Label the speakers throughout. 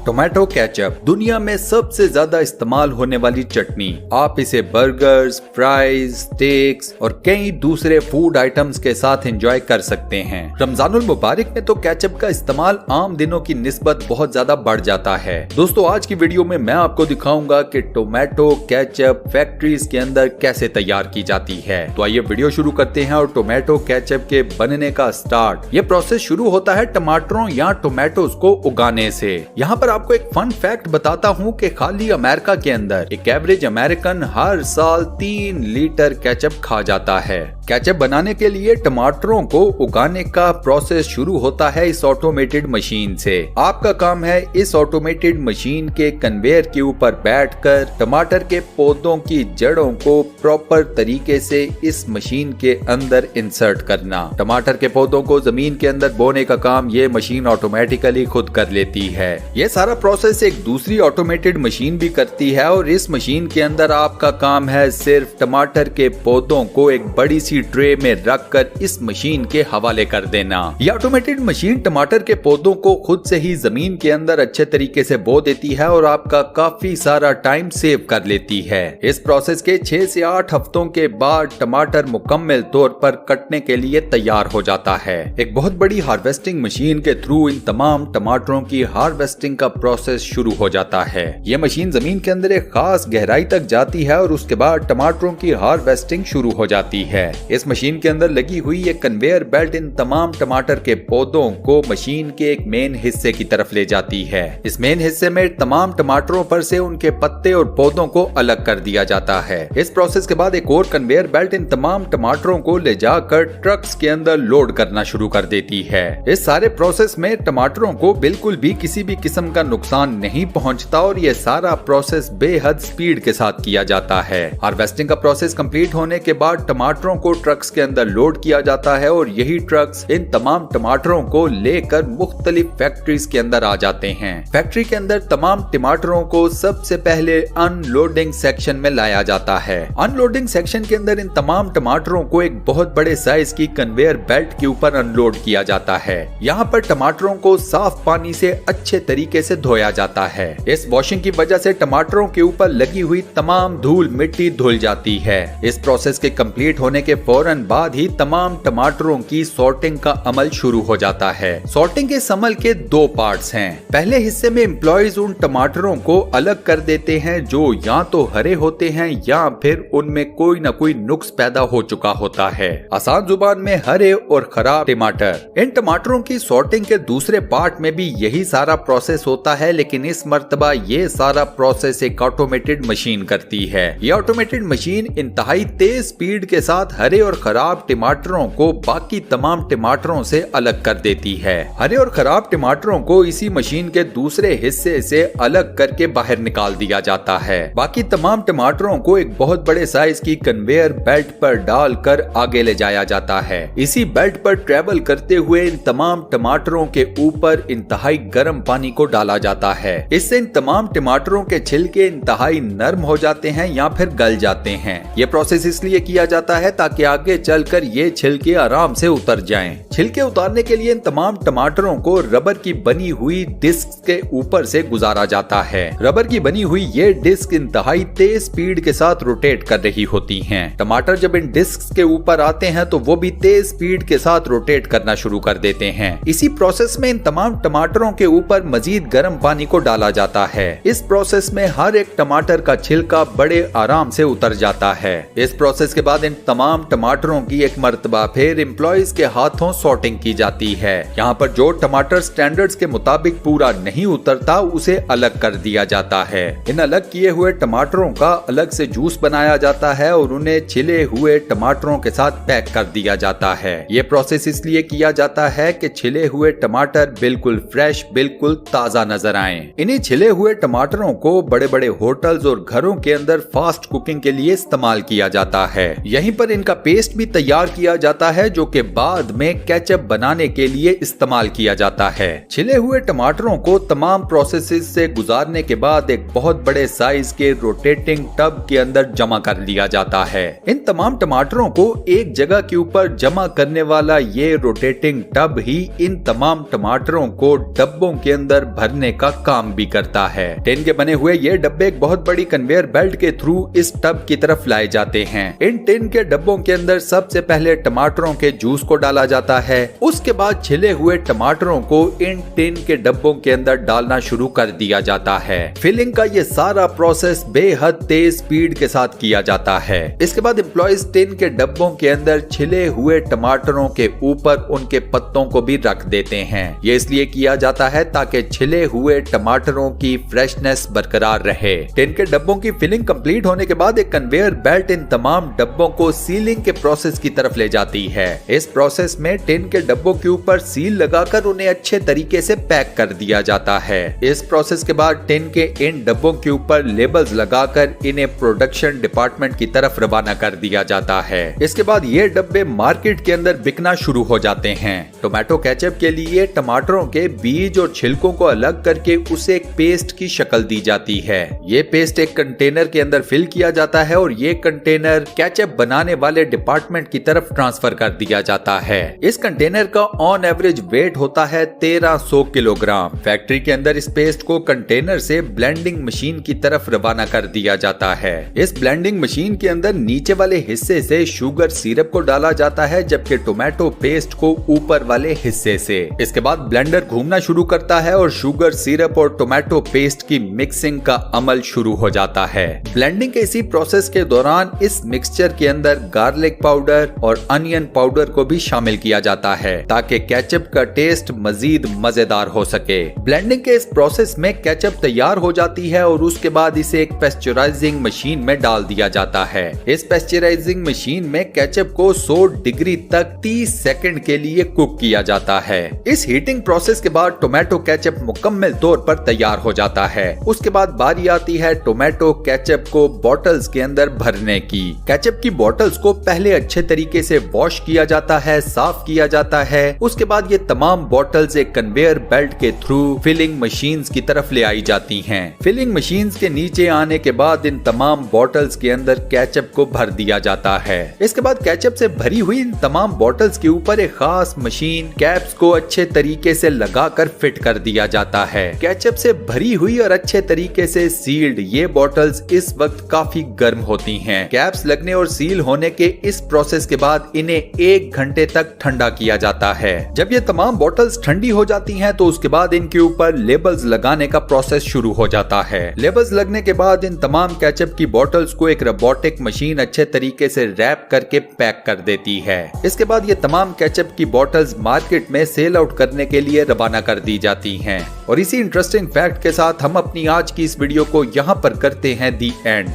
Speaker 1: Tomato ketchup दुनिया में सबसे ज्यादा इस्तेमाल होने वाली चटनी। आप इसे बर्गर्स, फ्राइज, स्टेक्स और कई दूसरे फूड आइटम्स के साथ एंजॉय कर सकते हैं। रमजानुल मुबारक में तो केचप का इस्तेमाल आम दिनों की निस्बत बहुत ज्यादा बढ़ जाता है। दोस्तों, आज की वीडियो में मैं आपको दिखाऊंगा कि टोमेटो केचप फैक्ट्रीज के अंदर कैसे तैयार की जाती है। तो आइए वीडियो शुरू करते हैं। और टोमेटो केचप के बनने का स्टार्ट ये प्रोसेस शुरू होता है टमाटरों या टोमेटोज को उगाने से। यहाँ पर आपको एक फन फैक्ट बताता हूँ कि खाली अमेरिका के अंदर एक एवरेज अमेरिकन हर साल 3 लीटर केचप खा जाता है। केचप बनाने के लिए टमाटरों को उगाने का प्रोसेस शुरू होता है इस ऑटोमेटेड मशीन से। आपका काम है इस ऑटोमेटेड मशीन के कन्वेयर के ऊपर बैठकर टमाटर के पौधों की जड़ों को प्रॉपर तरीके से इस मशीन के अंदर इंसर्ट करना। टमाटर के पौधों को जमीन के अंदर बोने का काम ये मशीन ऑटोमेटिकली खुद कर लेती है। ये सारा प्रोसेस एक दूसरी ऑटोमेटेड मशीन भी करती है और इस मशीन के अंदर आपका काम है सिर्फ टमाटर के पौधों को एक बड़ी सी ट्रे में रखकर इस मशीन के हवाले कर देना। यह ऑटोमेटेड मशीन टमाटर के पौधों को खुद से ही जमीन के अंदर अच्छे तरीके से बो देती है और आपका काफी सारा टाइम सेव कर लेती है। इस प्रोसेस के 6 से 8 हफ्तों के बाद टमाटर मुकम्मल तौर पर कटने के लिए तैयार हो जाता है। एक बहुत बड़ी हार्वेस्टिंग मशीन के थ्रू इन तमाम टमाटरों की हार्वेस्टिंग का प्रोसेस शुरू हो जाता है। यह मशीन जमीन के अंदर एक खास गहराई तक जाती है और उसके बाद टमाटरों की हार्वेस्टिंग शुरू हो जाती है। इस मशीन के अंदर लगी हुई एक कन्वेयर बेल्ट इन तमाम टमाटर के पौधों को मशीन के एक मेन हिस्से की तरफ ले जाती है। इस मेन हिस्से में तमाम टमाटरों पर से उनके पत्ते और पौधों को अलग कर दिया जाता है। इस प्रोसेस के बाद एक और कन्वेयर बेल्ट इन तमाम टमाटरों को ले जाकर ट्रक्स के अंदर लोड करना शुरू कर देती है। इस सारे प्रोसेस में टमाटरों को बिल्कुल भी किसी भी किस्म का नुकसान नहीं पहुंचता और ये सारा प्रोसेस बेहद स्पीड के साथ किया जाता है। हार्वेस्टिंग का प्रोसेस कंप्लीट होने के बाद टमाटरों को ट्रक्स के अंदर लोड किया जाता है और यही ट्रक्स इन तमाम टमाटरों को लेकर मुख्तलिफ फैक्ट्रीज के अंदर आ जाते हैं। फैक्ट्री के अंदर तमाम टमाटरों को सबसे पहले अनलोडिंग सेक्शन में लाया जाता है। अनलोडिंग सेक्शन के अंदर इन तमाम टमाटरों को एक बहुत बड़े साइज की कन्वेयर बेल्ट के ऊपर अनलोड किया जाता है। यहाँ पर टमाटरों को साफ पानी से अच्छे तरीके से धोया जाता है। इस वॉशिंग की वजह से टमाटरों के ऊपर लगी हुई तमाम धूल मिट्टी धुल जाती है। इस प्रोसेस के कंप्लीट होने के फौरन बाद ही तमाम टमाटरों की सॉर्टिंग का अमल शुरू हो जाता है। सॉर्टिंग के इस अमल के 2 पार्ट्स हैं। पहले हिस्से में एम्प्लॉयज उन टमाटरों को अलग कर देते हैं जो या तो हरे होते हैं या फिर उनमें कोई न कोई नुक्स पैदा हो चुका होता है। आसान जुबान में हरे और खराब टमाटर। इन टमाटरों की सॉर्टिंग के दूसरे पार्ट में भी यही सारा प्रोसेस होता है, लेकिन इस मर्तबा ये सारा प्रोसेस एक ऑटोमेटेड मशीन करती है। ये ऑटोमेटेड मशीन इंतहाई तेज स्पीड के साथ हरे और खराब टमाटरों को बाकी तमाम टमाटरों से अलग कर देती है। हरे और खराब टमाटरों को इसी मशीन के दूसरे हिस्से से अलग करके बाहर निकाल दिया जाता है। बाकी तमाम टमाटरों को एक बहुत बड़े साइज की कन्वेयर बेल्ट पर डालकर आगे ले जाया जाता है। इसी बेल्ट पर ट्रेवल करते हुए इन तमाम टमाटरों के ऊपर इंतहाई गर्म पानी को डाला जाता है। इससे इन तमाम टमाटरों के छिलके इंतहाई नरम हो जाते हैं या फिर गल जाते हैं। यह प्रोसेस इसलिए किया जाता है ताकि आगे चलकर ये छिलके आराम से उतर जाएं। छिलके उतारने के लिए इन तमाम टमाटरों को रबर की बनी हुई डिस्क के ऊपर से गुजारा जाता है। रबर की बनी हुई ये डिस्क इंतहाई तेज स्पीड के साथ रोटेट कर रही होती हैं। टमाटर जब इन डिस्क के ऊपर आते हैं तो वो भी तेज स्पीड के साथ रोटेट करना शुरू कर देते हैं। इसी प्रोसेस में इन तमाम टमाटरों के ऊपर मजीद गर्म पानी को डाला जाता है। इस प्रोसेस में हर एक टमाटर का छिलका बड़े आराम से उतर जाता है। इस प्रोसेस के बाद इन तमाम टमाटरों की एक मर्तबा फिर एम्प्लॉयज के हाथों सॉर्टिंग की जाती है। यहाँ पर जो टमाटर स्टैंडर्ड्स के मुताबिक पूरा नहीं उतरता उसे अलग कर दिया जाता है। इन अलग किए हुए टमाटरों का अलग से जूस बनाया जाता है और उन्हें छिले हुए टमाटरों के साथ पैक कर दिया जाता है। ये प्रोसेस इसलिए किया जाता है कि छिले हुए टमाटर बिल्कुल फ्रेश, बिल्कुल ताजा नजर आएं। इन्हीं छिले हुए टमाटरों को बड़े बड़े होटल्स और घरों के अंदर फास्ट कुकिंग के लिए इस्तेमाल किया जाता है। यहीं पर इनका पेस्ट भी तैयार किया जाता है जो कि बाद में केचप बनाने के लिए इस्तेमाल किया जाता है। छिले हुए टमाटरों को तमाम प्रोसेसेस से गुजारने के बाद एक बहुत बड़े साइज के रोटेटिंग टब के अंदर जमा कर लिया जाता है। इन तमाम टमाटरों को एक जगह के ऊपर जमा करने वाला ये रोटेटिंग टब ही इन तमाम टमाटरों को डब्बों के अंदर भर भरने का काम भी करता है। टिन के बने हुए ये डब्बे एक बहुत बड़ी कन्वेयर बेल्ट के थ्रू इस टब की तरफ लाए जाते हैं। इन टिन के डब्बों के अंदर सबसे पहले टमाटरों के जूस को डाला जाता है। उसके बाद छिले हुए टमाटरों को इन टिन के डब्बों के अंदर डालना शुरू कर दिया जाता है। फिलिंग का ये सारा प्रोसेस बेहद तेज स्पीड के साथ किया जाता है। इसके बाद एम्प्लॉइज टिन के डब्बों के अंदर छिले हुए टमाटरों के ऊपर उनके पत्तों को भी रख देते हैं। ये इसलिए किया जाता है ताकि छिले हुए टमाटरों की फ्रेशनेस बरकरार रहे। टिन के डब्बों की फिलिंग कंप्लीट होने के बाद एक कन्वेयर बेल्ट इन तमाम डब्बों को सीलिंग के प्रोसेस की तरफ ले जाती है। इस प्रोसेस में टिन के डब्बों के ऊपर सील लगाकर उन्हें अच्छे तरीके से पैक कर दिया जाता है। इस प्रोसेस के बाद टिन के इन डब्बों के ऊपर लेबल्स लगाकर इन्हें प्रोडक्शन डिपार्टमेंट की तरफ रवाना कर दिया जाता है। इसके बाद ये डब्बे मार्केट के अंदर बिकना शुरू हो जाते हैं। टोमेटो केचप के लिए टमाटरों के बीज और छिलकों को अलग करके उसे एक पेस्ट की शक्ल दी जाती है। ये पेस्ट एक कंटेनर के अंदर फिल किया जाता है और ये कंटेनर केचप बनाने वाले डिपार्टमेंट की तरफ ट्रांसफर कर दिया जाता है। इस कंटेनर का ऑन एवरेज वेट होता है 1300 किलोग्राम। फैक्ट्री के अंदर इस पेस्ट को कंटेनर से ब्लेंडिंग मशीन की तरफ रवाना कर दिया जाता है। इस ब्लेंडिंग मशीन के अंदर नीचे वाले हिस्से से शुगर सिरप को डाला जाता है, जबकि टोमेटो पेस्ट को ऊपर वाले हिस्से से। इसके बाद ब्लेंडर घूमना शुरू करता है और शुगर सिरप और टोमेटो पेस्ट की मिक्सिंग का अमल शुरू हो जाता है। ब्लेंडिंग के इसी प्रोसेस के दौरान इस मिक्सचर के अंदर गार्लिक पाउडर और अनियन पाउडर को भी शामिल किया जाता है ताकि केचप का टेस्ट मजीद मजेदार हो सके। ब्लेंडिंग के इस प्रोसेस में केचप तैयार हो जाती है और उसके बाद इसे एक पेस्चराइजिंग मशीन में डाल दिया जाता है। इस पेस्चराइजिंग मशीन में केचप को 100 डिग्री तक 30 सेकंड के लिए कुक किया जाता है। इस हीटिंग प्रोसेस के बाद टोमेटो केचप मुकम्मल तौर पर तैयार हो जाता है। उसके बाद बारी आती है टोमेटो केचप को बॉटल्स के अंदर भरने की। केचप की बॉटल्स को पहले अच्छे तरीके से वॉश किया जाता है, साफ किया जाता है। उसके बाद ये तमाम बॉटल्स एक कन्वेयर बेल्ट के थ्रू फिलिंग मशीन्स की तरफ ले आई जाती हैं। फिलिंग मशीन्स के नीचे आने के बाद इन तमाम बॉटल्स के अंदर केचप को भर दिया जाता है। इसके बाद केचप से भरी हुई इन तमाम बॉटल्स के ऊपर एक खास मशीन कैप्स को अच्छे तरीके से लगाकर फिट कर दिया जाता है। केचप से भरी हुई और अच्छे तरीके से सील्ड ये बॉटल्स इस वक्त काफी गर्म होती हैं। कैप्स लगने और सील होने के इस प्रोसेस के बाद इन्हें 1 घंटे तक ठंडा किया जाता है। जब ये तमाम बॉटल्स ठंडी हो जाती हैं तो उसके बाद इनके ऊपर लेबल्स लगाने का प्रोसेस शुरू हो जाता है। लेबल्स लगने के बाद इन तमाम केचप की बॉटल्स को एक रोबोटिक मशीन अच्छे तरीके से रैप करके पैक कर देती है। इसके बाद ये तमाम केचप की बॉटल्स मार्केट में सेल आउट करने के लिए रवाना कर दी जाती हैं। और इसी इंटरेस्टिंग फैक्ट के साथ हम अपनी आज की इस वीडियो को यहाँ पर करते हैं दी and.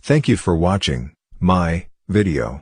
Speaker 2: Thank you for watching my video.